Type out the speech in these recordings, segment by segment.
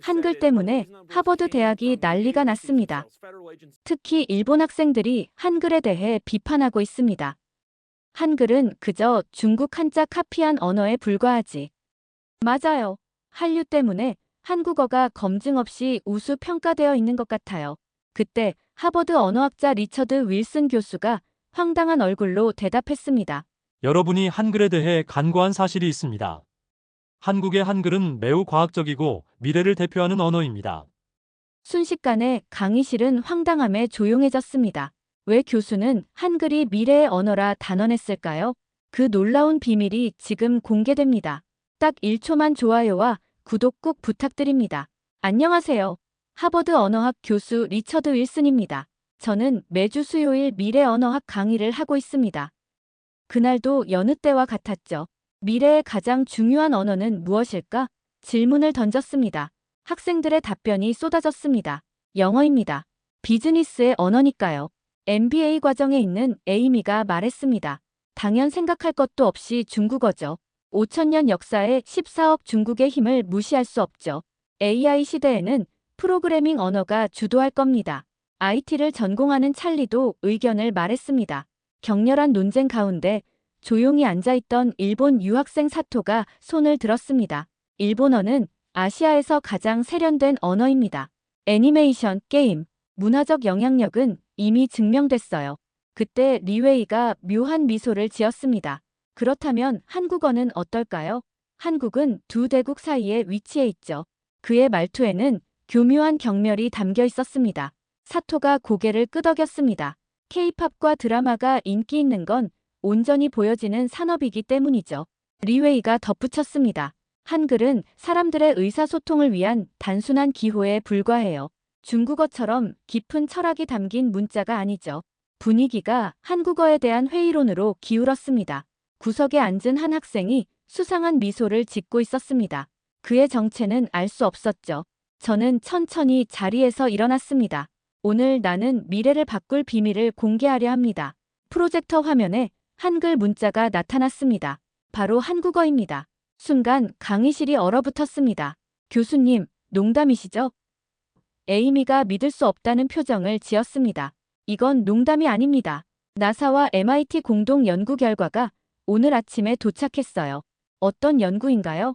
한글 때문에 하버드 대학이 난리가 났습니다. 특히 일본 학생들이 한글에 대해 비판하고 있습니다. 한글은 그저 중국 한자 카피한 언어에 불과하지. 맞아요. 한류 때문에 한국어가 검증 없이 우수 평가되어 있는 것 같아요. 그때 하버드 언어학자 리처드 윌슨 교수가 황당한 얼굴로 대답했습니다. 여러분이 한글에 대해 간과한 사실이 있습니다. 한국의 한글은 매우 과학적이고 미래를 대표하는 언어입니다. 순식간에 강의실은 황당함에 조용해졌습니다. 왜 교수는 한글이 미래의 언어라 단언했을까요? 그 놀라운 비밀이 지금 공개됩니다. 딱 1초만 좋아요와 구독 꼭 부탁드립니다. 안녕하세요. 하버드 언어학 교수 리처드 윌슨입니다. 저는 매주 수요일 미래 언어학 강의를 하고 있습니다. 그날도 여느 때와 같았죠. 미래의 가장 중요한 언어는 무엇일까? 질문을 던졌습니다. 학생들의 답변이 쏟아졌습니다. 영어입니다. 비즈니스의 언어니까요. MBA 과정에 있는 에이미가 말했습니다. 당연 생각할 것도 없이 중국어죠. 5천년 역사에 14억 중국의 힘을 무시할 수 없죠. AI 시대에는 프로그래밍 언어가 주도할 겁니다. IT를 전공하는 찰리도 의견을 말했습니다. 격렬한 논쟁 가운데 조용히 앉아있던 일본 유학생 사토가 손을 들었습니다. 일본어는 아시아에서 가장 세련된 언어입니다. 애니메이션, 게임, 문화적 영향력은 이미 증명됐어요. 그때 리웨이가 묘한 미소를 지었습니다. 그렇다면 한국어는 어떨까요? 한국은 두 대국 사이에 위치해 있죠. 그의 말투에는 교묘한 경멸이 담겨 있었습니다. 사토가 고개를 끄덕였습니다. K-팝과 드라마가 인기 있는 건 온전히 보여지는 산업이기 때문이죠. 리웨이가 덧붙였습니다. 한글은 사람들의 의사소통을 위한 단순한 기호에 불과해요. 중국어처럼 깊은 철학이 담긴 문자가 아니죠. 분위기가 한국어에 대한 회의론으로 기울었습니다. 구석에 앉은 한 학생이 수상한 미소를 짓고 있었습니다. 그의 정체는 알 수 없었죠. 저는 천천히 자리에서 일어났습니다. 오늘 나는 미래를 바꿀 비밀을 공개하려 합니다. 프로젝터 화면에 한글 문자가 나타났습니다. 바로 한국어입니다. 순간 강의실이 얼어붙었습니다. 교수님, 농담이시죠? 에이미가 믿을 수 없다는 표정을 지었습니다. 이건 농담이 아닙니다. 나사와 MIT 공동 연구 결과가 오늘 아침에 도착했어요. 어떤 연구인가요?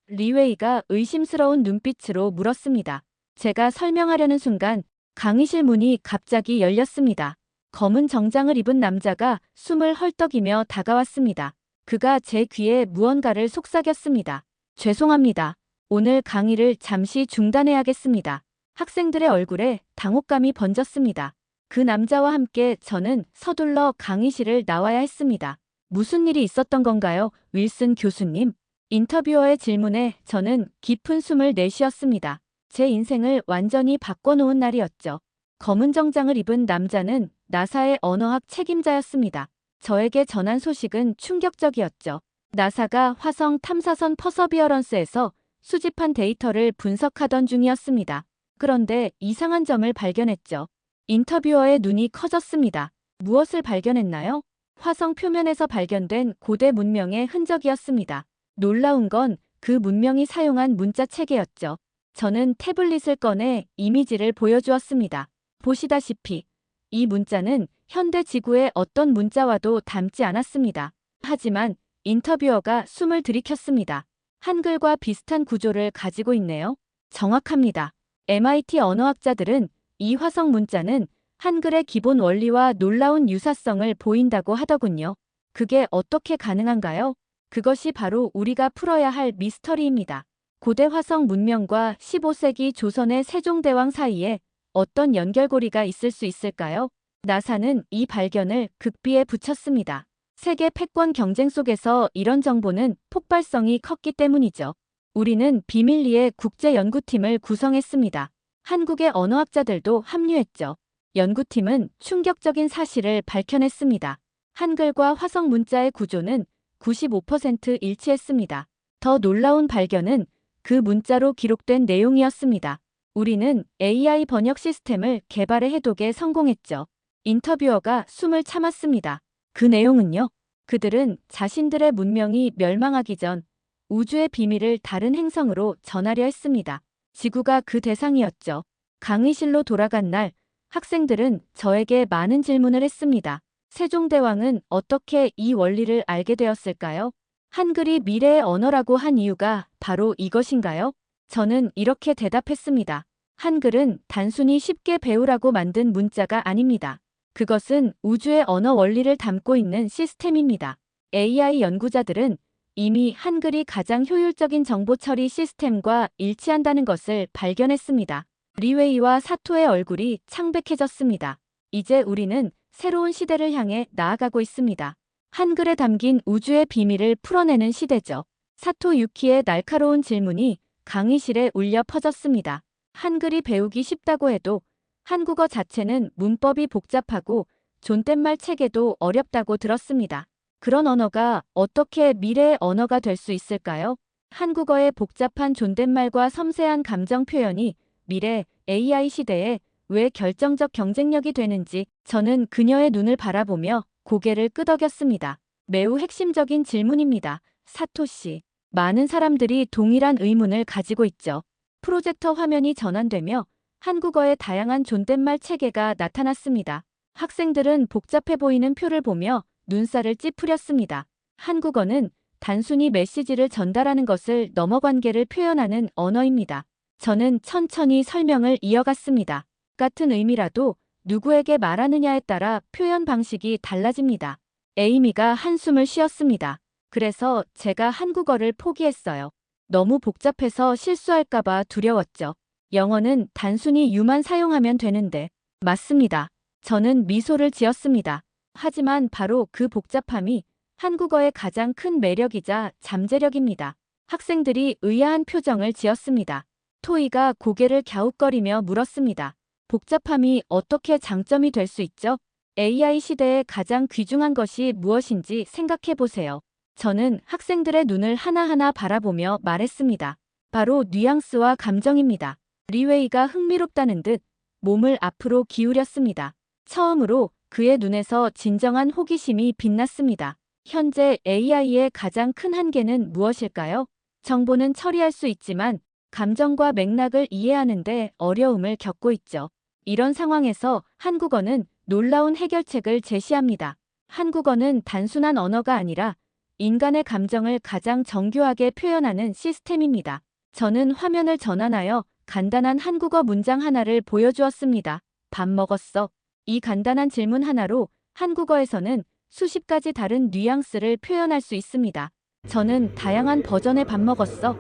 리웨이가 의심스러운 눈빛으로 물었습니다. 제가 설명하려는 순간 강의실 문이 갑자기 열렸습니다. 검은 정장을 입은 남자가 숨을 헐떡이며 다가왔습니다. 그가 제 귀에 무언가를 속삭였습니다. 죄송합니다. 오늘 강의를 잠시 중단해야겠습니다. 학생들의 얼굴에 당혹감이 번졌습니다. 그 남자와 함께 저는 서둘러 강의실을 나와야 했습니다. 무슨 일이 있었던 건가요, 윌슨 교수님? 인터뷰어의 질문에 저는 깊은 숨을 내쉬었습니다. 제 인생을 완전히 바꿔놓은 날이었죠. 검은 정장을 입은 남자는 나사의 언어학 책임자였습니다. 저에게 전한 소식은 충격적이었죠. 나사가 화성 탐사선 퍼서비어런스에서 수집한 데이터를 분석하던 중이었습니다. 그런데 이상한 점을 발견했죠. 인터뷰어의 눈이 커졌습니다. 무엇을 발견했나요? 화성 표면에서 발견된 고대 문명의 흔적이었습니다. 놀라운 건 그 문명이 사용한 문자 체계였죠. 저는 태블릿을 꺼내 이미지를 보여주었습니다. 보시다시피 이 문자는 현대 지구의 어떤 문자와도 닮지 않았습니다. 하지만 인터뷰어가 숨을 들이켰습니다. 한글과 비슷한 구조를 가지고 있네요. 정확합니다. MIT 언어학자들은 이 화성 문자는 한글의 기본 원리와 놀라운 유사성을 보인다고 하더군요. 그게 어떻게 가능한가요? 그것이 바로 우리가 풀어야 할 미스터리입니다. 고대 화성 문명과 15세기 조선의 세종대왕 사이에 어떤 연결고리가 있을 수 있을까요? 나사는 이 발견을 극비에 붙였습니다. 세계 패권 경쟁 속에서 이런 정보는 폭발성이 컸기 때문이죠. 우리는 비밀리에 국제연구팀을 구성했습니다. 한국의 언어학자들도 합류했죠. 연구팀은 충격적인 사실을 밝혀냈습니다. 한글과 화성 문자의 구조는 95% 일치했습니다. 더 놀라운 발견은 그 문자로 기록된 내용이었습니다. 우리는 AI 번역 시스템을 개발해 해독에 성공했죠. 인터뷰어가 숨을 참았습니다. 그 내용은요? 그들은 자신들의 문명이 멸망하기 전 우주의 비밀을 다른 행성으로 전하려 했습니다. 지구가 그 대상이었죠. 강의실로 돌아간 날, 학생들은 저에게 많은 질문을 했습니다. 세종대왕은 어떻게 이 원리를 알게 되었을까요? 한글이 미래의 언어라고 한 이유가 바로 이것인가요? 저는 이렇게 대답했습니다. 한글은 단순히 쉽게 배우라고 만든 문자가 아닙니다. 그것은 우주의 언어 원리를 담고 있는 시스템입니다. AI 연구자들은 이미 한글이 가장 효율적인 정보 처리 시스템과 일치한다는 것을 발견했습니다. 리웨이와 사토의 얼굴이 창백해졌습니다. 이제 우리는 새로운 시대를 향해 나아가고 있습니다. 한글에 담긴 우주의 비밀을 풀어내는 시대죠. 사토 유키의 날카로운 질문이 강의실에 울려 퍼졌습니다. 한글이 배우기 쉽다고 해도 한국어 자체는 문법이 복잡하고 존댓말 체계도 어렵다고 들었습니다. 그런 언어가 어떻게 미래의 언어가 될 수 있을까요? 한국어의 복잡한 존댓말과 섬세한 감정 표현이 미래 AI 시대에 왜 결정적 경쟁력이 되는지 저는 그녀의 눈을 바라보며 고개를 끄덕였습니다. 매우 핵심적인 질문입니다. 사토 씨. 많은 사람들이 동일한 의문을 가지고 있죠. 프로젝터 화면이 전환되며 한국어의 다양한 존댓말 체계가 나타났습니다. 학생들은 복잡해 보이는 표를 보며 눈살을 찌푸렸습니다. 한국어는 단순히 메시지를 전달하는 것을 넘어 관계를 표현하는 언어입니다. 저는 천천히 설명을 이어갔습니다. 같은 의미라도 누구에게 말하느냐에 따라 표현 방식이 달라집니다. 에이미가 한숨을 쉬었습니다. 그래서 제가 한국어를 포기했어요. 너무 복잡해서 실수할까봐 두려웠죠. 영어는 단순히 유만 사용하면 되는데. 맞습니다. 저는 미소를 지었습니다. 하지만 바로 그 복잡함이 한국어의 가장 큰 매력이자 잠재력입니다. 학생들이 의아한 표정을 지었습니다. 토이가 고개를 갸웃거리며 물었습니다. 복잡함이 어떻게 장점이 될 수 있죠? AI 시대에 가장 귀중한 것이 무엇인지 생각해 보세요. 저는 학생들의 눈을 하나하나 바라보며 말했습니다. 바로 뉘앙스와 감정입니다. 리웨이가 흥미롭다는 듯 몸을 앞으로 기울였습니다. 처음으로 그의 눈에서 진정한 호기심이 빛났습니다. 현재 AI의 가장 큰 한계는 무엇일까요? 정보는 처리할 수 있지만 감정과 맥락을 이해하는데 어려움을 겪고 있죠. 이런 상황에서 한국어는 놀라운 해결책을 제시합니다. 한국어는 단순한 언어가 아니라 인간의 감정을 가장 정교하게 표현하는 시스템입니다. 저는 화면을 전환하여 간단한 한국어 문장 하나를 보여주었습니다. 밥 먹었어. 이 간단한 질문 하나로 한국어에서는 수십 가지 다른 뉘앙스를 표현할 수 있습니다. 저는 다양한 버전의 밥 먹었어.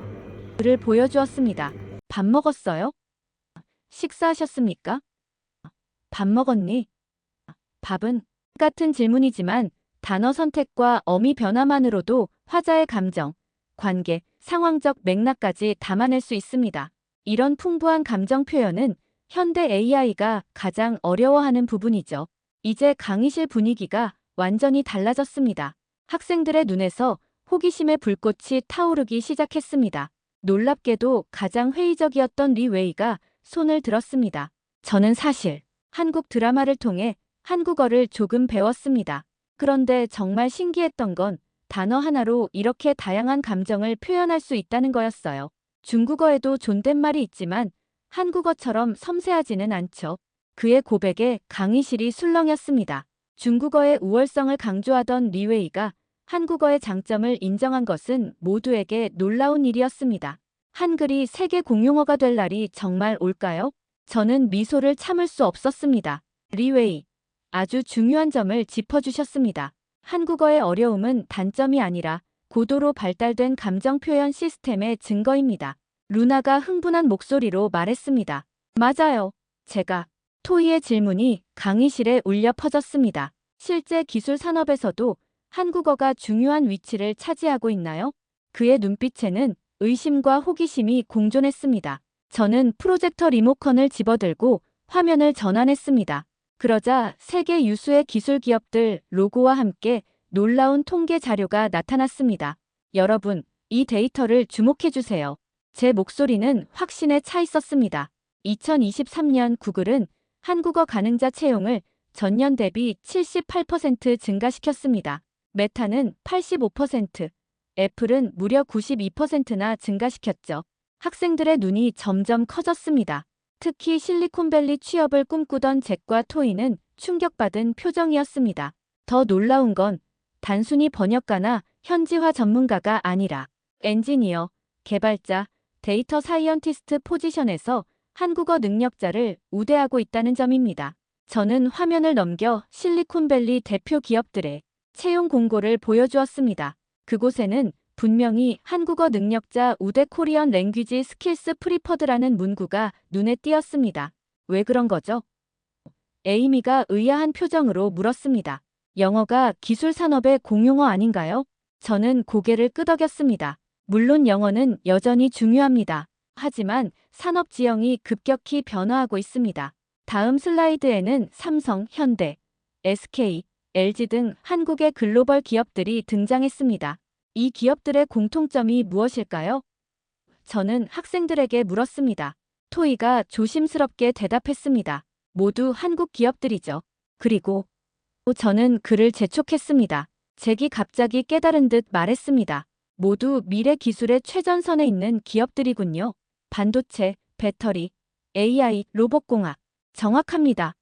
를 보여주었습니다. 밥 먹었어요? 식사하셨습니까? 밥 먹었니? 밥은? 같은 질문이지만 단어 선택과 어미 변화만으로도 화자의 감정, 관계, 상황적 맥락까지 담아낼 수 있습니다. 이런 풍부한 감정 표현은 현대 AI가 가장 어려워하는 부분이죠. 이제 강의실 분위기가 완전히 달라졌습니다. 학생들의 눈에서 호기심의 불꽃이 타오르기 시작했습니다. 놀랍게도 가장 회의적이었던 리 웨이가 손을 들었습니다. 저는 사실 한국 드라마를 통해 한국어를 조금 배웠습니다. 그런데 정말 신기했던 건 단어 하나로 이렇게 다양한 감정을 표현할 수 있다는 거였어요. 중국어에도 존댓말이 있지만 한국어처럼 섬세하지는 않죠. 그의 고백에 강의실이 술렁였습니다. 중국어의 우월성을 강조하던 리웨이가 한국어의 장점을 인정한 것은 모두에게 놀라운 일이었습니다. 한글이 세계 공용어가 될 날이 정말 올까요? 저는 미소를 참을 수 없었습니다. 리웨이, 아주 중요한 점을 짚어주셨습니다. 한국어의 어려움은 단점이 아니라 고도로 발달된 감정 표현 시스템의 증거입니다. 루나가 흥분한 목소리로 말했습니다. 맞아요. 제가. 토이의 질문이 강의실에 울려 퍼졌습니다. 실제 기술 산업에서도 한국어가 중요한 위치를 차지하고 있나요? 그의 눈빛에는 의심과 호기심이 공존했습니다. 저는 프로젝터 리모컨을 집어들고 화면을 전환했습니다. 그러자 세계 유수의 기술 기업들 로고와 함께 놀라운 통계 자료가 나타났습니다. 여러분, 이 데이터를 주목해주세요. 제 목소리는 확신에 차 있었습니다. 2023년 구글은 한국어 가능자 채용을 전년 대비 78% 증가시켰습니다. 메타는 85%, 애플은 무려 92%나 증가시켰죠. 학생들의 눈이 점점 커졌습니다. 특히 실리콘밸리 취업을 꿈꾸던 잭과 토이는 충격받은 표정이었습니다. 더 놀라운 건 단순히 번역가나 현지화 전문가가 아니라 엔지니어, 개발자, 데이터 사이언티스트 포지션에서 한국어 능력자를 우대하고 있다는 점입니다. 저는 화면을 넘겨 실리콘밸리 대표 기업들의 채용 공고를 보여주었습니다. 그곳에는 분명히 한국어 능력자 우대 코리안 랭귀지 스킬스 프리퍼드라는 문구가 눈에 띄었습니다. 왜 그런 거죠? 에이미가 의아한 표정으로 물었습니다. 영어가 기술 산업의 공용어 아닌가요? 저는 고개를 끄덕였습니다. 물론 영어는 여전히 중요합니다. 하지만 산업 지형이 급격히 변화하고 있습니다. 다음 슬라이드에는 삼성, 현대, SK, LG 등 한국의 글로벌 기업들이 등장했습니다. 이 기업들의 공통점이 무엇일까요? 저는 학생들에게 물었습니다. 토이가 조심스럽게 대답했습니다. 모두 한국 기업들이죠. 그리고 저는 그를 재촉했습니다. 잭이 갑자기 깨달은 듯 말했습니다. 모두 미래 기술의 최전선에 있는 기업들이군요. 반도체, 배터리, AI, 로봇공학. 정확합니다.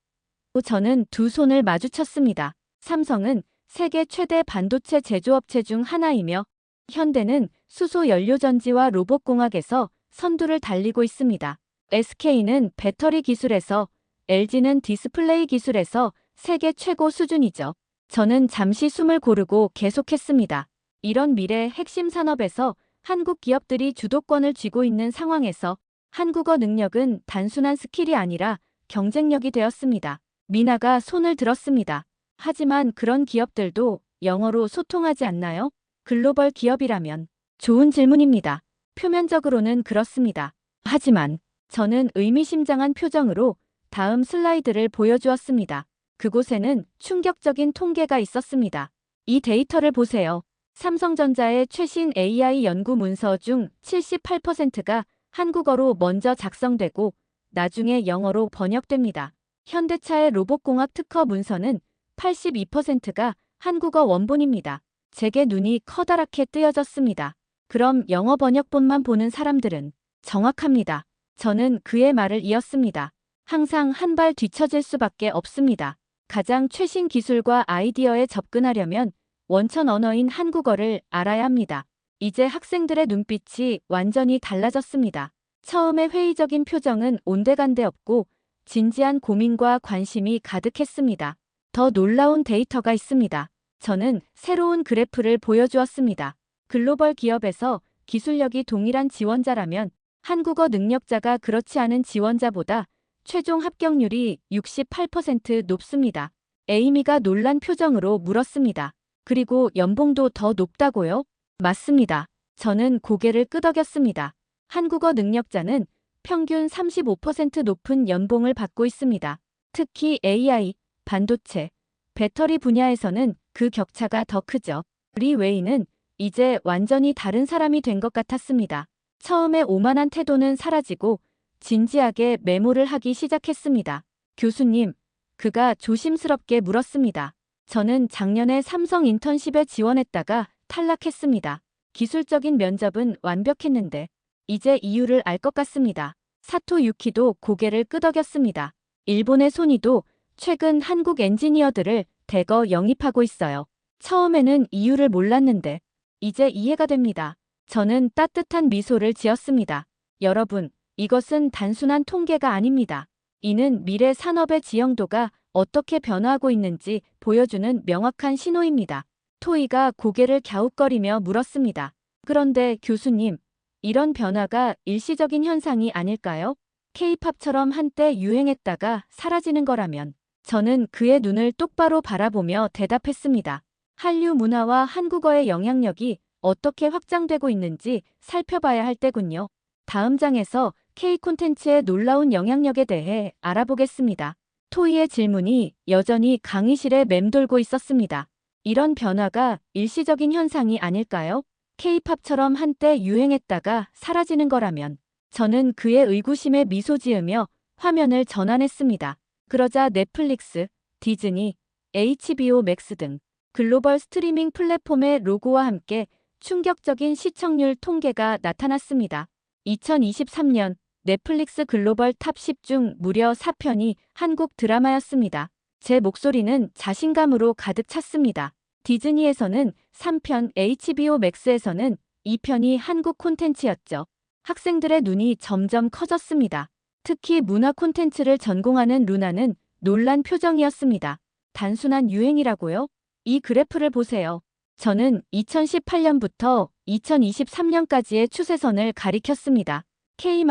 저는 두 손을 마주쳤습니다. 삼성은 세계 최대 반도체 제조업체 중 하나이며 현대는 수소 연료전지와 로봇공학에서 선두를 달리고 있습니다. SK는 배터리 기술에서, LG는 디스플레이 기술에서 세계 최고 수준이죠. 저는 잠시 숨을 고르고 계속했습니다. 이런 미래 핵심 산업에서 한국 기업들이 주도권을 쥐고 있는 상황에서 한국어 능력은 단순한 스킬이 아니라 경쟁력이 되었습니다. 미나가 손을 들었습니다. 하지만 그런 기업들도 영어로 소통하지 않나요? 글로벌 기업이라면. 좋은 질문입니다. 표면적으로는 그렇습니다. 하지만 저는 의미심장한 표정으로 다음 슬라이드를 보여주었습니다. 그곳에는 충격적인 통계가 있었습니다. 이 데이터를 보세요. 삼성전자의 최신 AI 연구 문서 중 78%가 한국어로 먼저 작성되고 나중에 영어로 번역됩니다. 현대차의 로봇공학 특허 문서는 82%가 한국어 원본입니다. 제게 눈이 커다랗게 뜨여졌습니다. 그럼 영어 번역본만 보는 사람들은 정확합니다. 저는 그의 말을 이었습니다. 항상 한 발 뒤처질 수밖에 없습니다. 가장 최신 기술과 아이디어에 접근하려면 원천 언어인 한국어를 알아야 합니다. 이제 학생들의 눈빛이 완전히 달라졌습니다. 처음에 회의적인 표정은 온데간데 없고 진지한 고민과 관심이 가득했습니다. 더 놀라운 데이터가 있습니다. 저는 새로운 그래프를 보여주었습니다. 글로벌 기업에서 기술력이 동일한 지원자라면 한국어 능력자가 그렇지 않은 지원자보다 최종 합격률이 68% 높습니다. 에이미가 놀란 표정으로 물었습니다. 그리고 연봉도 더 높다고요? 맞습니다. 저는 고개를 끄덕였습니다. 한국어 능력자는 평균 35% 높은 연봉을 받고 있습니다. 특히 AI, 반도체, 배터리 분야에서는 그 격차가 더 크죠. 리 웨이는 이제 완전히 다른 사람이 된 것 같았습니다. 처음에 오만한 태도는 사라지고 진지하게 메모를 하기 시작했습니다. 교수님, 그가 조심스럽게 물었습니다. 저는 작년에 삼성 인턴십에 지원했다가 탈락했습니다. 기술적인 면접은 완벽했는데 이제 이유를 알 것 같습니다. 사토 유키도 고개를 끄덕였습니다. 일본의 소니도 최근 한국 엔지니어들을 대거 영입하고 있어요. 처음에는 이유를 몰랐는데 이제 이해가 됩니다. 저는 따뜻한 미소를 지었습니다. 여러분, 이것은 단순한 통계가 아닙니다. 이는 미래 산업의 지형도가 어떻게 변화하고 있는지 보여주는 명확한 신호입니다. 토이가 고개를 갸웃거리며 물었습니다. 그런데 교수님, 이런 변화가 일시적인 현상이 아닐까요? K-팝처럼 한때 유행했다가 사라지는 거라면. 저는 그의 눈을 똑바로 바라보며 대답했습니다. 한류 문화와 한국어의 영향력이 어떻게 확장되고 있는지 살펴봐야 할 때군요. 다음 장에서 K 콘텐츠의 놀라운 영향력에 대해 알아보겠습니다. 토이의 질문이 여전히 강의실에 맴돌고 있었습니다. 이런 변화가 일시적인 현상이 아닐까요? K-팝처럼 한때 유행했다가 사라지는 거라면. 저는 그의 의구심에 미소 지으며 화면을 전환했습니다. 그러자 넷플릭스, 디즈니, HBO 맥스 등 글로벌 스트리밍 플랫폼의 로고와 함께 충격적인 시청률 통계가 나타났습니다. 2023년 넷플릭스 글로벌 탑 10 중 무려 4편이 한국 드라마였습니다. 제 목소리는 자신감으로 가득 찼습니다. 디즈니에서는 3편, HBO 맥스에서는 2편이 한국 콘텐츠였죠. 학생들의 눈이 점점 커졌습니다. 특히 문화 콘텐츠를 전공하는 루나는 놀란 표정이었습니다. 단순한 유행이라고요? 이 그래프를 보세요. 저는 2018년부터 2023년까지의 추세선을 가리켰습니다. K-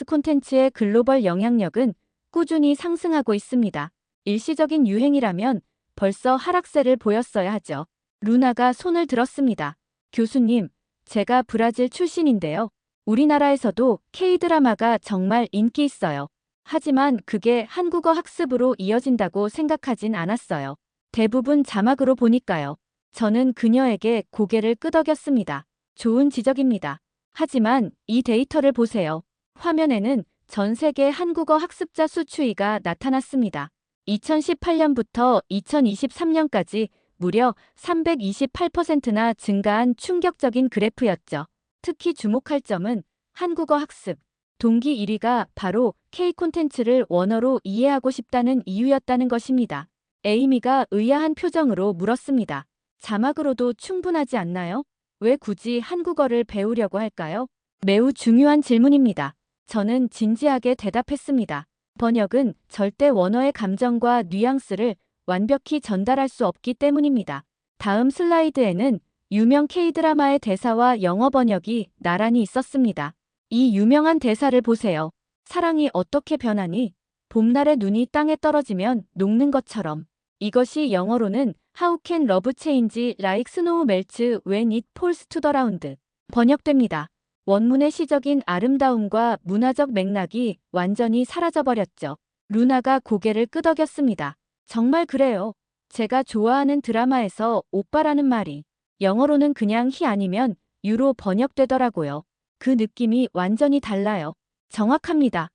콘텐츠의 글로벌 영향력은 꾸준히 상승하고 있습니다. 일시적인 유행이라면 벌써 하락세를 보였어야 하죠. 루나가 손을 들었습니다. 교수님, 제가 브라질 출신인데요. 우리나라에서도 K-드라마가 정말 인기 있어요. 하지만 그게 한국어 학습으로 이어진다고 생각하진 않았어요. 대부분 자막으로 보니까요. 저는 그녀에게 고개를 끄덕였습니다. 좋은 지적입니다. 하지만 이 데이터를 보세요. 화면에는 전 세계 한국어 학습자 수 추이가 나타났습니다. 2018년부터 2023년까지 무려 328%나 증가한 충격적인 그래프였죠. 특히 주목할 점은 한국어 학습 동기 1위가 바로 K 콘텐츠를 원어로 이해하고 싶다는 이유였다는 것입니다. 에이미가 의아한 표정으로 물었습니다. 자막으로도 충분하지 않나요? 왜 굳이 한국어를 배우려고 할까요? 매우 중요한 질문입니다. 저는 진지하게 대답했습니다. 번역은 절대 원어의 감정과 뉘앙스를 완벽히 전달할 수 없기 때문입니다. 다음 슬라이드에는 유명 K-드라마의 대사와 영어 번역이 나란히 있었습니다. 이 유명한 대사를 보세요. 사랑이 어떻게 변하니? 봄날의 눈이 땅에 떨어지면 녹는 것처럼. 이것이 영어로는 How can love change like snow melts when it falls to the ground? 번역됩니다. 원문의 시적인 아름다움과 문화적 맥락이 완전히 사라져버렸죠. 루나가 고개를 끄덕였습니다. 정말 그래요. 제가 좋아하는 드라마에서 오빠라는 말이 영어로는 그냥 히 아니면 유로 번역되더라고요. 그 느낌이 완전히 달라요. 정확합니다.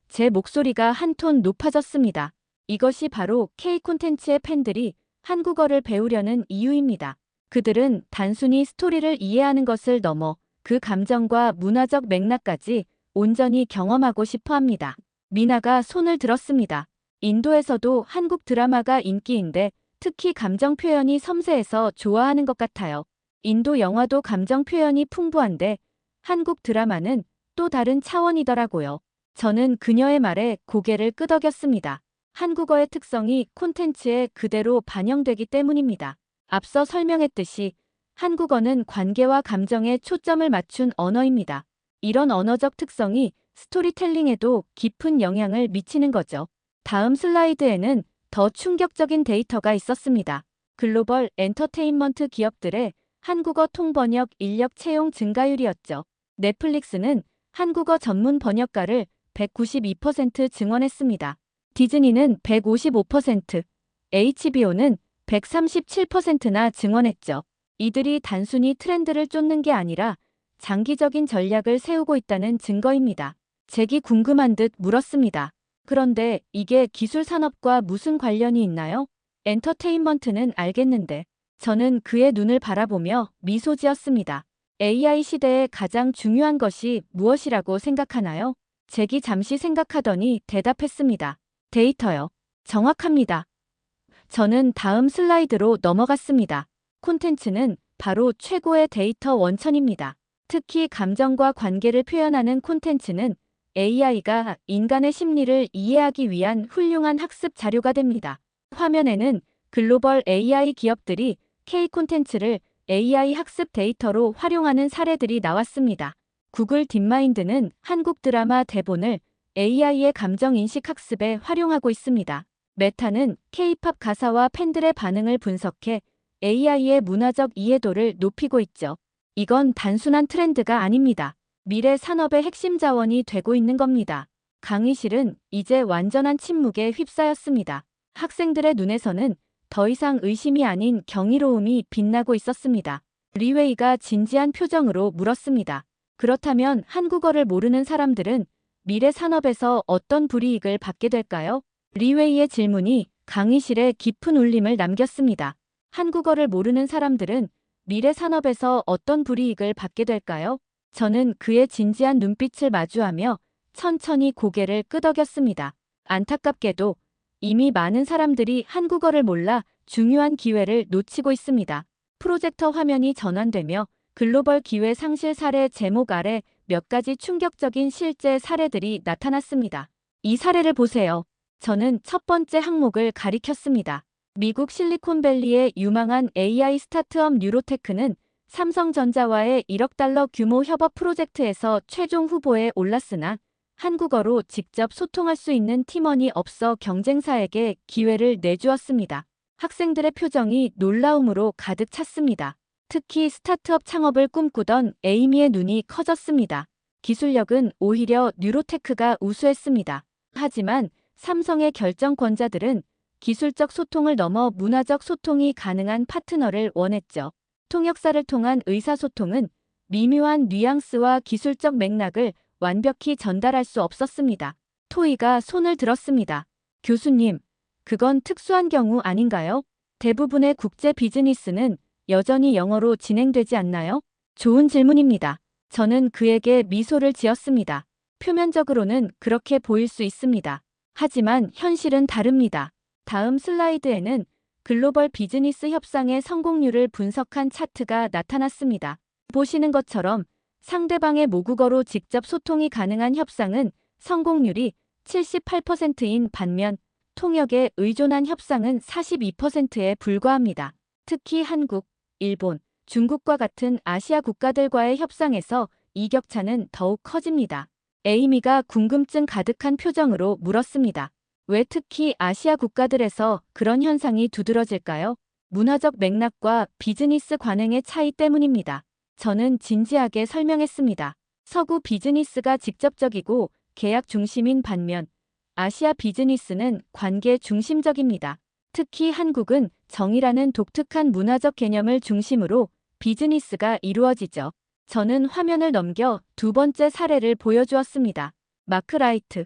제 목소리가 한 톤 높아졌습니다. 이것이 바로 K 콘텐츠의 팬들이 한국어를 배우려는 이유입니다. 그들은 단순히 스토리를 이해하는 것을 넘어 그 감정과 문화적 맥락까지 온전히 경험하고 싶어 합니다. 미나가 손을 들었습니다. 인도에서도 한국 드라마가 인기인데 특히 감정 표현이 섬세해서 좋아하는 것 같아요. 인도 영화도 감정 표현이 풍부한데 한국 드라마는 또 다른 차원이더라고요. 저는 그녀의 말에 고개를 끄덕였습니다. 한국어의 특성이 콘텐츠에 그대로 반영되기 때문입니다. 앞서 설명했듯이 한국어는 관계와 감정에 초점을 맞춘 언어입니다. 이런 언어적 특성이 스토리텔링에도 깊은 영향을 미치는 거죠. 다음 슬라이드에는 더 충격적인 데이터가 있었습니다. 글로벌 엔터테인먼트 기업들의 한국어 통번역 인력 채용 증가율이었죠. 넷플릭스는 한국어 전문 번역가를 192% 증원했습니다. 디즈니는 155%, HBO는 137%나 증원했죠. 이들이 단순히 트렌드를 쫓는 게 아니라 장기적인 전략을 세우고 있다는 증거입니다. 잭이 궁금한 듯 물었습니다. 그런데 이게 기술 산업과 무슨 관련이 있나요? 엔터테인먼트는 알겠는데. 저는 그의 눈을 바라보며 미소 지었습니다. AI 시대에 가장 중요한 것이 무엇이라고 생각하나요? 잭이 잠시 생각하더니 대답했습니다. 데이터요. 정확합니다. 저는 다음 슬라이드로 넘어갔습니다. 콘텐츠는 바로 최고의 데이터 원천입니다. 특히 감정과 관계를 표현하는 콘텐츠는 AI가 인간의 심리를 이해하기 위한 훌륭한 학습 자료가 됩니다. 화면에는 글로벌 AI 기업들이 K 콘텐츠를 AI 학습 데이터로 활용하는 사례들이 나왔습니다. 구글 딥마인드는 한국 드라마 대본을 AI의 감정인식 학습에 활용하고 있습니다. 메타는 K-팝 가사와 팬들의 반응을 분석해 AI의 문화적 이해도를 높이고 있죠. 이건 단순한 트렌드가 아닙니다. 미래 산업의 핵심 자원이 되고 있는 겁니다. 강의실은 이제 완전한 침묵에 휩싸였습니다. 학생들의 눈에서는 더 이상 의심이 아닌 경이로움이 빛나고 있었습니다. 리웨이가 진지한 표정으로 물었습니다. 그렇다면 한국어를 모르는 사람들은 미래 산업에서 어떤 불이익을 받게 될까요? 리웨이의 질문이 강의실에 깊은 울림을 남겼습니다. 한국어를 모르는 사람들은 미래 산업에서 어떤 불이익을 받게 될까요? 저는 그의 진지한 눈빛을 마주하며 천천히 고개를 끄덕였습니다. 안타깝게도 이미 많은 사람들이 한국어를 몰라 중요한 기회를 놓치고 있습니다. 프로젝터 화면이 전환되며 글로벌 기회 상실 사례 제목 아래 몇 가지 충격적인 실제 사례들이 나타났습니다. 이 사례를 보세요. 저는 첫 번째 항목을 가리켰습니다. 미국 실리콘밸리의 유망한 AI 스타트업 뉴로테크는 삼성전자와의 1억 달러 규모 협업 프로젝트에서 최종 후보에 올랐으나 한국어로 직접 소통할 수 있는 팀원이 없어 경쟁사에게 기회를 내주었습니다. 학생들의 표정이 놀라움으로 가득 찼습니다. 특히 스타트업 창업을 꿈꾸던 에이미의 눈이 커졌습니다. 기술력은 오히려 뉴로테크가 우수했습니다. 하지만 삼성의 결정권자들은 기술적 소통을 넘어 문화적 소통이 가능한 파트너를 원했죠. 통역사를 통한 의사소통은 미묘한 뉘앙스와 기술적 맥락을 완벽히 전달할 수 없었습니다. 토이가 손을 들었습니다. 교수님, 그건 특수한 경우 아닌가요? 대부분의 국제 비즈니스는 여전히 영어로 진행되지 않나요? 좋은 질문입니다. 저는 그에게 미소를 지었습니다. 표면적으로는 그렇게 보일 수 있습니다. 하지만 현실은 다릅니다. 다음 슬라이드에는 글로벌 비즈니스 협상의 성공률을 분석한 차트가 나타났습니다. 보시는 것처럼 상대방의 모국어로 직접 소통이 가능한 협상은 성공률이 78%인 반면 통역에 의존한 협상은 42%에 불과합니다. 특히 한국, 일본, 중국과 같은 아시아 국가들과의 협상에서 이 격차는 더욱 커집니다. 에이미가 궁금증 가득한 표정으로 물었습니다. 왜 특히 아시아 국가들에서 그런 현상이 두드러질까요? 문화적 맥락과 비즈니스 관행의 차이 때문입니다. 저는 진지하게 설명했습니다. 서구 비즈니스가 직접적이고 계약 중심인 반면 아시아 비즈니스는 관계 중심적입니다. 특히 한국은 정의라는 독특한 문화적 개념을 중심으로 비즈니스가 이루어지죠. 저는 화면을 넘겨 두 번째 사례를 보여주었습니다. 마크 라이트,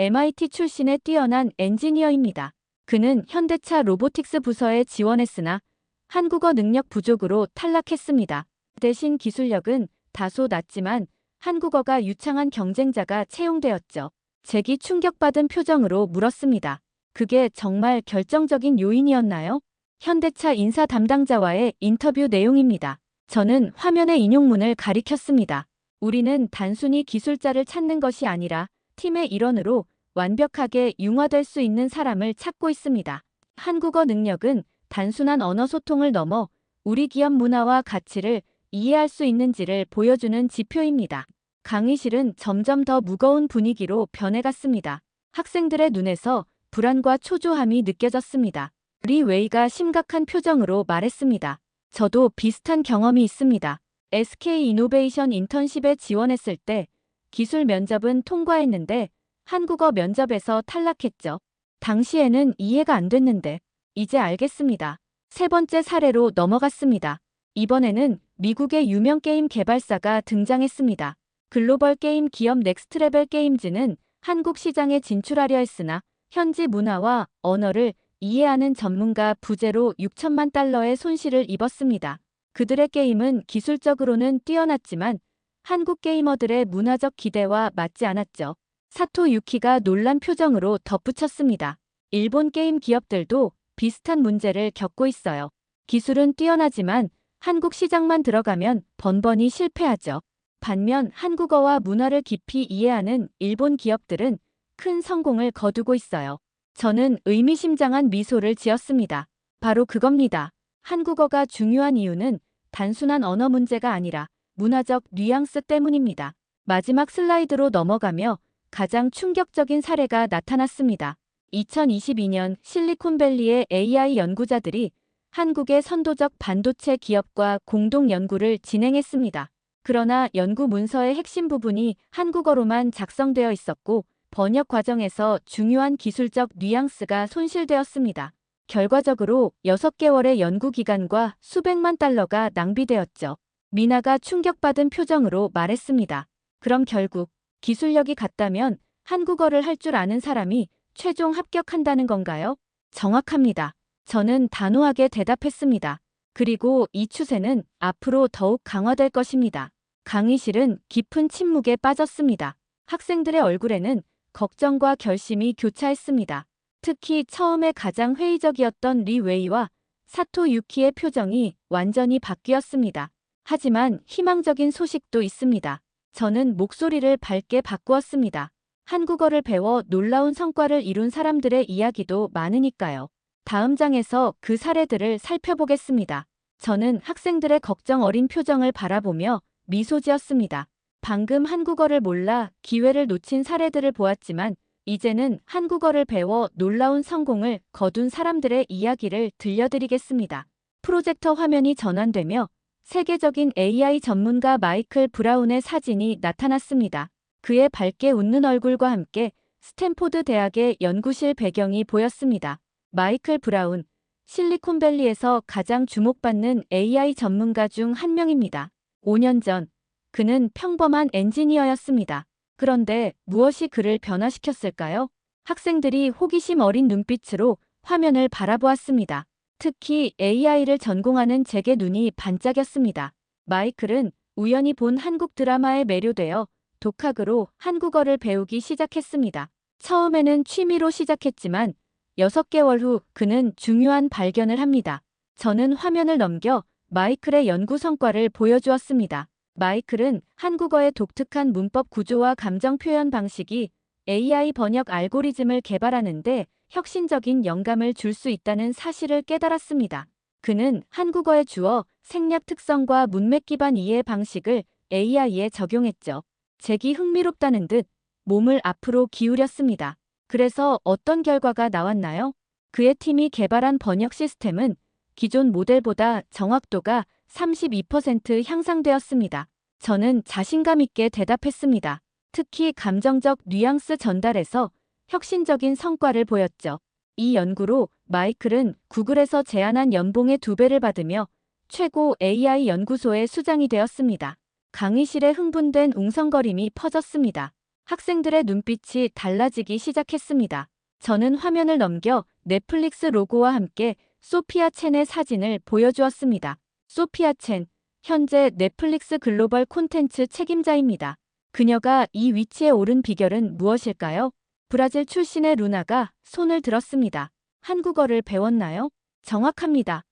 MIT 출신의 뛰어난 엔지니어입니다. 그는 현대차 로보틱스 부서에 지원했으나 한국어 능력 부족으로 탈락했습니다. 대신 기술력은 다소 낮지만 한국어가 유창한 경쟁자가 채용되었죠. 잭이 충격받은 표정으로 물었습니다. 그게 정말 결정적인 요인이었나요? 현대차 인사 담당자와의 인터뷰 내용입니다. 저는 화면의 인용문을 가리켰습니다. 우리는 단순히 기술자를 찾는 것이 아니라 팀의 일원으로 완벽하게 융화될 수 있는 사람을 찾고 있습니다. 한국어 능력은 단순한 언어 소통을 넘어 우리 기업 문화와 가치를 이해할 수 있는지를 보여주는 지표입니다. 강의실은 점점 더 무거운 분위기로 변해갔습니다. 학생들의 눈에서 불안과 초조함이 느껴졌습니다. 리 웨이가 심각한 표정으로 말했습니다. 저도 비슷한 경험이 있습니다. SK 이노베이션 인턴십에 지원했을 때 기술 면접은 통과했는데 한국어 면접에서 탈락했죠. 당시에는 이해가 안 됐는데 이제 알겠습니다. 세 번째 사례로 넘어갔습니다. 이번에는 미국의 유명 게임 개발사가 등장했습니다. 글로벌 게임 기업 넥스트레벨 게임즈는 한국 시장에 진출하려 했으나 현지 문화와 언어를 이해하는 전문가 부재로 6천만 달러의 손실을 입었습니다. 그들의 게임은 기술적으로는 뛰어났지만 한국 게이머들의 문화적 기대와 맞지 않았죠. 사토 유키가 놀란 표정으로 덧붙였습니다. 일본 게임 기업들도 비슷한 문제를 겪고 있어요. 기술은 뛰어나지만 한국 시장만 들어가면 번번이 실패하죠. 반면 한국어와 문화를 깊이 이해하는 일본 기업들은 큰 성공을 거두고 있어요. 저는 의미심장한 미소를 지었습니다. 바로 그겁니다. 한국어가 중요한 이유는 단순한 언어 문제가 아니라 문화적 뉘앙스 때문입니다. 마지막 슬라이드로 넘어가며 가장 충격적인 사례가 나타났습니다. 2022년 실리콘밸리의 AI 연구자들이 한국의 선도적 반도체 기업과 공동 연구를 진행했습니다. 그러나 연구 문서의 핵심 부분이 한국어로만 작성되어 있었고 번역 과정에서 중요한 기술적 뉘앙스가 손실되었습니다. 결과적으로 6개월의 연구 기간과 수백만 달러가 낭비되었죠. 미나가 충격받은 표정으로 말했습니다. 그럼 결국 기술력이 같다면 한국어를 할 줄 아는 사람이 최종 합격한다는 건가요? 정확합니다. 저는 단호하게 대답했습니다. 그리고 이 추세는 앞으로 더욱 강화될 것입니다. 강의실은 깊은 침묵에 빠졌습니다. 학생들의 얼굴에는 걱정과 결심이 교차했습니다. 특히 처음에 가장 회의적이었던 리 웨이와 사토 유키의 표정이 완전히 바뀌었습니다. 하지만 희망적인 소식도 있습니다. 저는 목소리를 밝게 바꾸었습니다. 한국어를 배워 놀라운 성과를 이룬 사람들의 이야기도 많으니까요. 다음 장에서 그 사례들을 살펴보겠습니다. 저는 학생들의 걱정 어린 표정을 바라보며 미소 지었습니다. 방금 한국어를 몰라 기회를 놓친 사례들을 보았지만 이제는 한국어를 배워 놀라운 성공을 거둔 사람들의 이야기를 들려드리겠습니다. 프로젝터 화면이 전환되며 세계적인 AI 전문가 마이클 브라운의 사진이 나타났습니다. 그의 밝게 웃는 얼굴과 함께 스탠포드 대학의 연구실 배경이 보였습니다. 마이클 브라운, 실리콘밸리에서 가장 주목받는 AI 전문가 중 한 명입니다. 5년 전, 그는 평범한 엔지니어였습니다. 그런데 무엇이 그를 변화시켰을까요? 학생들이 호기심 어린 눈빛으로 화면을 바라보았습니다. 특히 AI를 전공하는 잭의 눈이 반짝였습니다. 마이클은 우연히 본 한국 드라마에 매료되어 독학으로 한국어를 배우기 시작했습니다. 처음에는 취미로 시작했지만 6개월 후 그는 중요한 발견을 합니다. 저는 화면을 넘겨 마이클의 연구 성과를 보여주었습니다. 마이클은 한국어의 독특한 문법 구조와 감정 표현 방식이 AI 번역 알고리즘을 개발하는데 혁신적인 영감을 줄 수 있다는 사실을 깨달았습니다. 그는 한국어의 주어, 생략 특성과 문맥 기반 이해 방식을 AI에 적용했죠. 잭이 흥미롭다는 듯 몸을 앞으로 기울였습니다. 그래서 어떤 결과가 나왔나요? 그의 팀이 개발한 번역 시스템은 기존 모델보다 정확도가 32% 향상되었습니다. 저는 자신감 있게 대답했습니다. 특히 감정적 뉘앙스 전달에서 혁신적인 성과를 보였죠. 이 연구로 마이클은 구글에서 제안한 연봉의 2배를 받으며 최고 AI 연구소의 수장이 되었습니다. 강의실에 흥분된 웅성거림이 퍼졌습니다. 학생들의 눈빛이 달라지기 시작했습니다. 저는 화면을 넘겨 넷플릭스 로고와 함께 소피아 첸의 사진을 보여주었습니다. 소피아 첸, 현재 넷플릭스 글로벌 콘텐츠 책임자입니다. 그녀가 이 위치에 오른 비결은 무엇일까요? 브라질 출신의 루나가 손을 들었습니다. 한국어를 배웠나요? 정확합니다.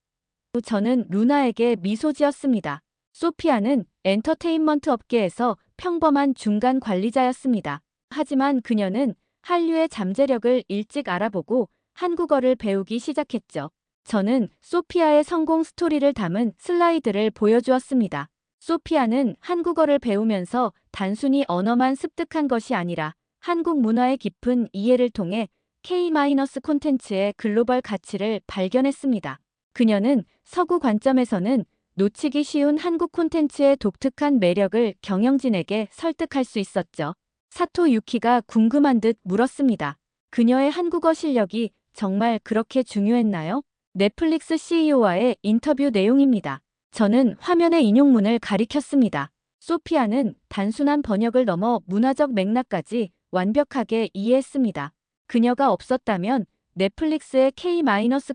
저는 루나에게 미소 지었습니다. 소피아는 엔터테인먼트 업계에서 평범한 중간 관리자였습니다. 하지만 그녀는 한류의 잠재력을 일찍 알아보고 한국어를 배우기 시작했죠. 저는 소피아의 성공 스토리를 담은 슬라이드를 보여주었습니다. 소피아는 한국어를 배우면서 단순히 언어만 습득한 것이 아니라 한국 문화의 깊은 이해를 통해 K- 콘텐츠의 글로벌 가치를 발견했습니다. 그녀는 서구 관점에서는 놓치기 쉬운 한국 콘텐츠의 독특한 매력을 경영진에게 설득할 수 있었죠. 사토 유키가 궁금한 듯 물었습니다. 그녀의 한국어 실력이 정말 그렇게 중요했나요? 넷플릭스 CEO와의 인터뷰 내용입니다. 저는 화면의 인용문을 가리켰습니다. 소피아는 단순한 번역을 넘어 문화적 맥락까지 완벽하게 이해했습니다. 그녀가 없었다면 넷플릭스의 K-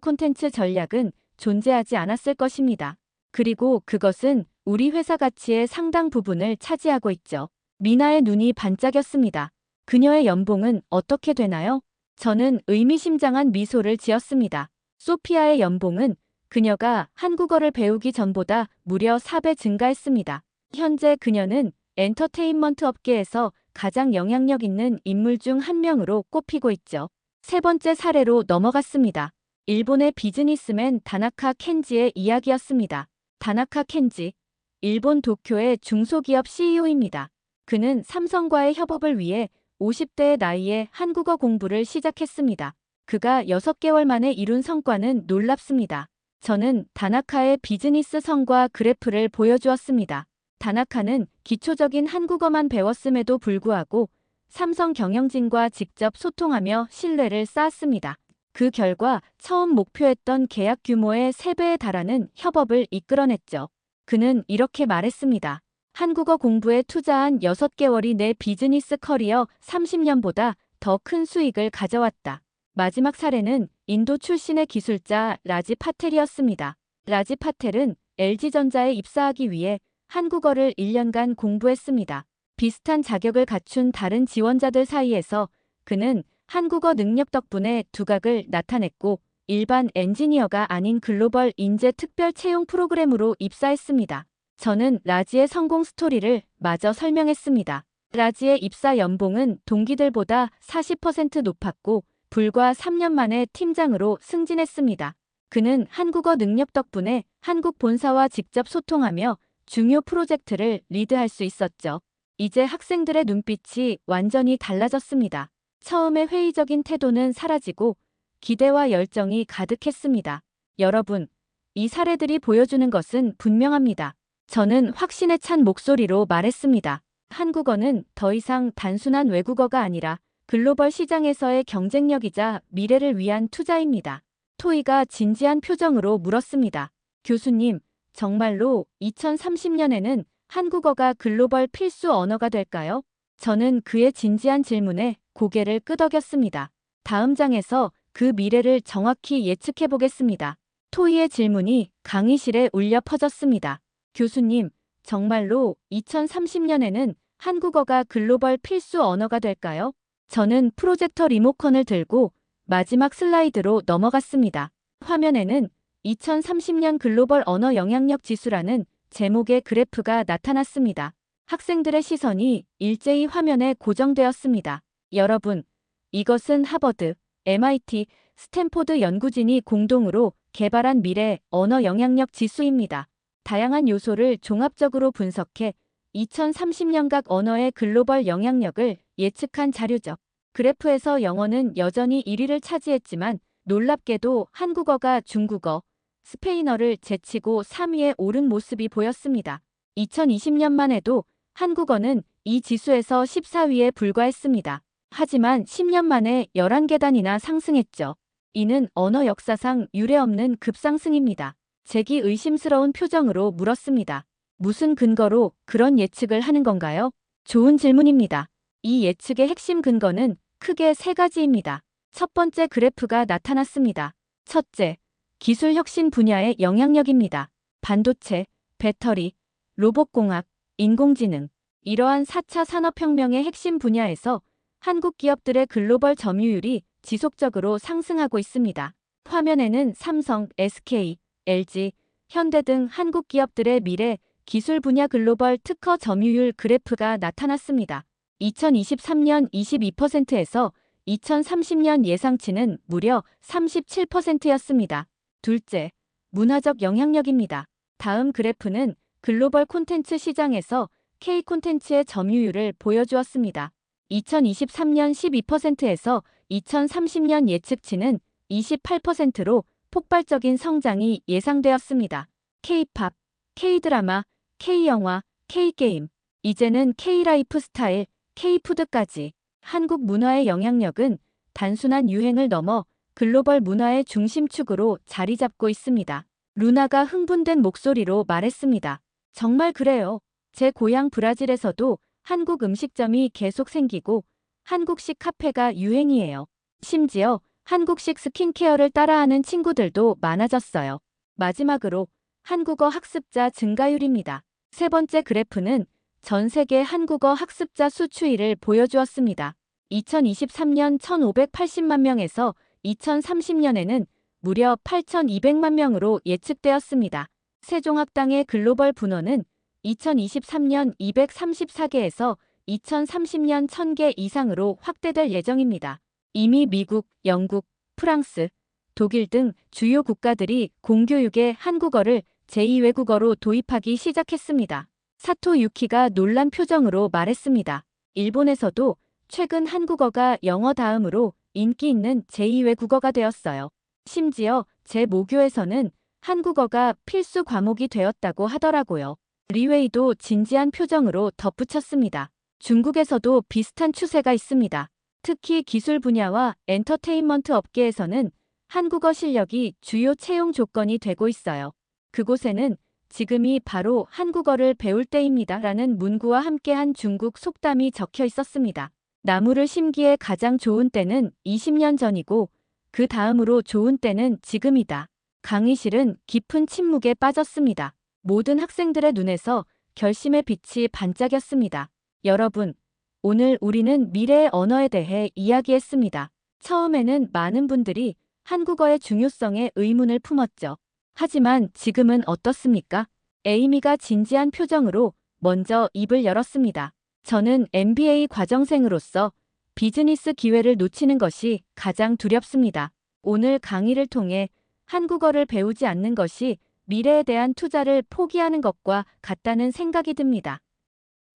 콘텐츠 전략은 존재하지 않았을 것입니다. 그리고 그것은 우리 회사 가치의 상당 부분을 차지하고 있죠. 미나의 눈이 반짝였습니다. 그녀의 연봉은 어떻게 되나요? 저는 의미심장한 미소를 지었습니다. 소피아의 연봉은 그녀가 한국어를 배우기 전보다 무려 4배 증가했습니다. 현재 그녀는 엔터테인먼트 업계에서 가장 영향력 있는 인물 중 한 명으로 꼽히고 있죠. 세 번째 사례로 넘어갔습니다. 일본의 비즈니스맨 다나카 켄지의 이야기였습니다. 다나카 켄지, 일본 도쿄의 중소기업 CEO입니다. 그는 삼성과의 협업을 위해 50대의 나이에 한국어 공부를 시작했습니다. 그가 6개월 만에 이룬 성과는 놀랍습니다. 저는 다나카의 비즈니스 성과 그래프를 보여주었습니다. 다나카는 기초적인 한국어만 배웠음에도 불구하고 삼성 경영진과 직접 소통하며 신뢰를 쌓았습니다. 그 결과 처음 목표했던 계약 규모의 3배에 달하는 협업을 이끌어냈죠. 그는 이렇게 말했습니다. 한국어 공부에 투자한 6개월이 내 비즈니스 커리어 30년보다 더 큰 수익을 가져왔다. 마지막 사례는 인도 출신의 기술자 라지 파텔이었습니다. 라지 파텔은 LG전자에 입사하기 위해 한국어를 1년간 공부했습니다. 비슷한 자격을 갖춘 다른 지원자들 사이에서 그는 한국어 능력 덕분에 두각을 나타냈고 일반 엔지니어가 아닌 글로벌 인재 특별 채용 프로그램으로 입사했습니다. 저는 라지의 성공 스토리를 마저 설명했습니다. 라지의 입사 연봉은 동기들보다 40% 높았고 불과 3년 만에 팀장으로 승진했습니다. 그는 한국어 능력 덕분에 한국 본사와 직접 소통하며 중요 프로젝트를 리드할 수 있었죠. 이제 학생들의 눈빛이 완전히 달라졌습니다. 처음에 회의적인 태도는 사라지고 기대와 열정이 가득했습니다. 여러분, 이 사례들이 보여주는 것은 분명합니다. 저는 확신에 찬 목소리로 말했습니다. 한국어는 더 이상 단순한 외국어가 아니라 글로벌 시장에서의 경쟁력이자 미래를 위한 투자입니다. 토이가 진지한 표정으로 물었습니다. 교수님, 정말로 2030년에는 한국어가 글로벌 필수 언어가 될까요? 저는 그의 진지한 질문에 고개를 끄덕였습니다. 다음 장에서 그 미래를 정확히 예측해 보겠습니다. 토이의 질문이 강의실에 울려 퍼졌습니다. 교수님, 정말로 2030년에는 한국어가 글로벌 필수 언어가 될까요? 저는 프로젝터 리모컨을 들고 마지막 슬라이드로 넘어갔습니다. 화면에는 2030년 글로벌 언어 영향력 지수라는 제목의 그래프가 나타났습니다. 학생들의 시선이 일제히 화면에 고정되었습니다. 여러분, 이것은 하버드, MIT, 스탠포드 연구진이 공동으로 개발한 미래 언어 영향력 지수입니다. 다양한 요소를 종합적으로 분석해 2030년각 언어의 글로벌 영향력을 예측한 자료죠. 그래프에서 영어는 여전히 1위를 차지했지만 놀랍게도 한국어가 중국어, 스페인어를 제치고 3위에 오른 모습이 보였습니다. 2020년만 해도 한국어는 이 지수에서 14위에 불과했습니다. 하지만 10년 만에 11계단이나 상승했죠. 이는 언어 역사상 유례없는 급상승입니다. 잭이 의심스러운 표정으로 물었습니다. 무슨 근거로 그런 예측을 하는 건가요? 좋은 질문입니다. 이 예측의 핵심 근거는 크게 세 가지입니다. 첫 번째 그래프가 나타났습니다. 첫째, 기술 혁신 분야의 영향력입니다. 반도체, 배터리, 로봇공학, 인공지능. 이러한 4차 산업혁명의 핵심 분야에서 한국 기업들의 글로벌 점유율이 지속적으로 상승하고 있습니다. 화면에는 삼성, SK, LG, 현대 등 한국 기업들의 미래 기술 분야 글로벌 특허 점유율 그래프가 나타났습니다. 2023년 22%에서 2030년 예상치는 무려 37%였습니다. 둘째, 문화적 영향력입니다. 다음 그래프는 글로벌 콘텐츠 시장에서 K 콘텐츠의 점유율을 보여주었습니다. 2023년 12%에서 2030년 예측치는 28%로 폭발적인 성장이 예상되었습니다. K-팝, K-드라마, K-영화, K-게임, 이제는 K-라이프 스타일, K-푸드까지 한국 문화의 영향력은 단순한 유행을 넘어 글로벌 문화의 중심축으로 자리 잡고 있습니다. 루나가 흥분된 목소리로 말했습니다. 정말 그래요. 제 고향 브라질에서도 한국 음식점이 계속 생기고 한국식 카페가 유행이에요. 심지어 한국식 스킨케어를 따라하는 친구들도 많아졌어요. 마지막으로 한국어 학습자 증가율입니다. 세 번째 그래프는 전 세계 한국어 학습자 수 추이를 보여주었습니다. 2023년 1,580만 명에서 2030년에는 무려 8,200만 명으로 예측되었습니다. 세종학당의 글로벌 분원은 2023년 234개에서 2030년 1000개 이상으로 확대될 예정입니다. 이미 미국, 영국, 프랑스, 독일 등 주요 국가들이 공교육에 한국어를 제2외국어로 도입하기 시작했습니다. 사토 유키가 놀란 표정으로 말했습니다. 일본에서도 최근 한국어가 영어 다음으로 인기 있는 제2외국어가 되었어요. 심지어 제 모교에서는 한국어가 필수 과목이 되었다고 하더라고요. 리웨이도 진지한 표정으로 덧붙였습니다. 중국에서도 비슷한 추세가 있습니다. 특히 기술 분야와 엔터테인먼트 업계에서는 한국어 실력이 주요 채용 조건이 되고 있어요. 그곳에는 지금이 바로 한국어를 배울 때입니다. 라는 문구와 함께한 중국 속담이 적혀 있었습니다. 나무를 심기에 가장 좋은 때는 20년 전이고 그 다음으로 좋은 때는 지금이다. 강의실은 깊은 침묵에 빠졌습니다. 모든 학생들의 눈에서 결심의 빛이 반짝였습니다. 여러분, 오늘 우리는 미래의 언어에 대해 이야기했습니다. 처음에는 많은 분들이 한국어의 중요성에 의문을 품었죠. 하지만 지금은 어떻습니까? 에이미가 진지한 표정으로 먼저 입을 열었습니다. 저는 MBA 과정생으로서 비즈니스 기회를 놓치는 것이 가장 두렵습니다. 오늘 강의를 통해 한국어를 배우지 않는 것이 미래에 대한 투자를 포기하는 것과 같다는 생각이 듭니다.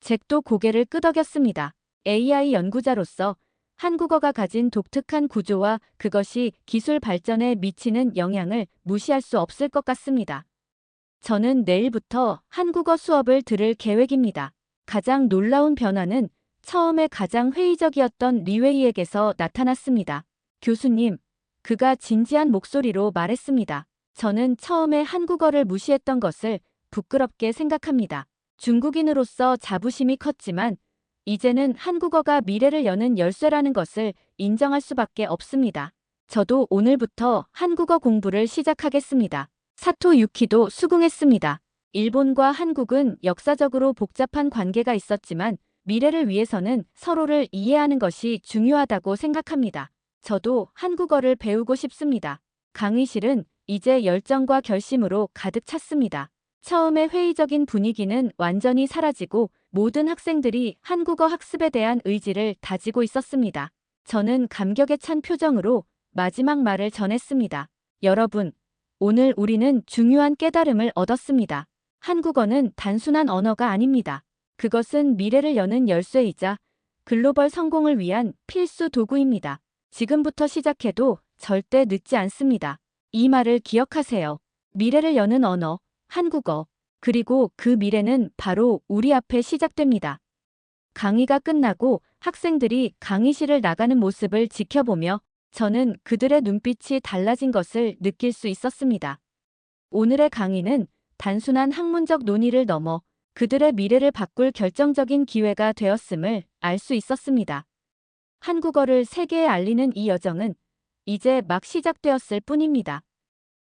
잭도 고개를 끄덕였습니다. AI 연구자로서 한국어가 가진 독특한 구조와 그것이 기술 발전에 미치는 영향을 무시할 수 없을 것 같습니다. 저는 내일부터 한국어 수업을 들을 계획입니다. 가장 놀라운 변화는 처음에 가장 회의적이었던 리웨이에게서 나타났습니다. 교수님, 그가 진지한 목소리로 말했습니다. 저는 처음에 한국어를 무시했던 것을 부끄럽게 생각합니다. 중국인으로서 자부심이 컸지만 이제는 한국어가 미래를 여는 열쇠라는 것을 인정할 수밖에 없습니다. 저도 오늘부터 한국어 공부를 시작하겠습니다. 사토 유키도 수긍했습니다. 일본과 한국은 역사적으로 복잡한 관계가 있었지만 미래를 위해서는 서로를 이해하는 것이 중요하다고 생각합니다. 저도 한국어를 배우고 싶습니다. 강의실은 이제 열정과 결심으로 가득 찼습니다. 처음에 회의적인 분위기는 완전히 사라지고 모든 학생들이 한국어 학습에 대한 의지를 다지고 있었습니다. 저는 감격에 찬 표정으로 마지막 말을 전했습니다. 여러분, 오늘 우리는 중요한 깨달음을 얻었습니다. 한국어는 단순한 언어가 아닙니다. 그것은 미래를 여는 열쇠이자 글로벌 성공을 위한 필수 도구입니다. 지금부터 시작해도 절대 늦지 않습니다. 이 말을 기억하세요. 미래를 여는 언어, 한국어. 그리고 그 미래는 바로 우리 앞에 시작됩니다. 강의가 끝나고 학생들이 강의실을 나가는 모습을 지켜보며 저는 그들의 눈빛이 달라진 것을 느낄 수 있었습니다. 오늘의 강의는 단순한 학문적 논의를 넘어 그들의 미래를 바꿀 결정적인 기회가 되었음을 알 수 있었습니다. 한국어를 세계에 알리는 이 여정은 이제 막 시작되었을 뿐입니다.